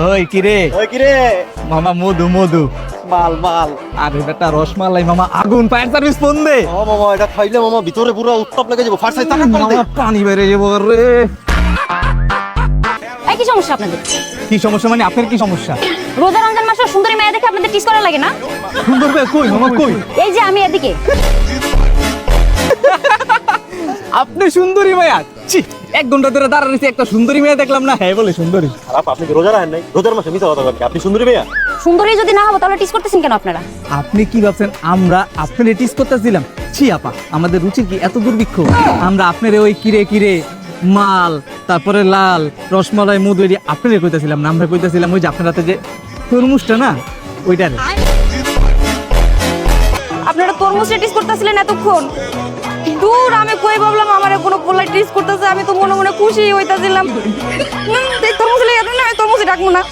ওই কিরে মামা মধু মধু মাল মাল। আরে বেটা রসমালাই মামা আগুন ফায়ার সার্ভিস ফোন দে ও মামা এটা খাইলে মামা ভিতরে পুরো উত্তাপ লেগে যাবো। ফার্স্ট সাইড তাকান মামা পানি বেড়ে যাবো রে। এই কি সমস্যা আপনাদের? কি সমস্যা মানে আপনার কি সমস্যা? রোজা রমজান মাসে সুন্দরী মেয়ে দেখে আপনাদের টিস করা লাগে না? সুন্দর ভাই কই মামা কই? এই যে আমি এদিকে। আপনি সুন্দরী মায়া? ছি, 1 ঘন্টা ধরে দাঁড়া রয়েছে একটা সুন্দরী মেয়ে দেখলাম না। হ্যাঁ বলে সুন্দরী। খারাপ, আপনি কি রোজা রাখেন নাই? রোজার মাসে মিথ্যা কথা বলেন। আপনি সুন্দরী মেয়া? সুন্দরী যদি না হবো তাহলে টিস করতেছেন কেন আপনারা? আপনি কি ভাবছেন আমরা আপনার টিস করতেছিলাম? ছি আপা, আমাদের রুচি কি এত দুর্ভিক্ষ? আমরা আপনার ওই কিরে কিরে মাল, তারপরে লাল রসমালাই মধু এটি আপনার কইতেছিলাম না, আমরা কইতেছিলাম ওই যে আপনার হাতে যে তরমুজটা না ওইটারে। আপনারা তরমুজে টিস করতেছিলেন এতক্ষণ। দূর, আমি কই ভাবলাম আমারে কোনো পোলাই টিস করতেছে, আমি তো মনে মনে খুশি হইতাছিলাম। তরমুজ লেগে না, তরমুজে ডাকবো না।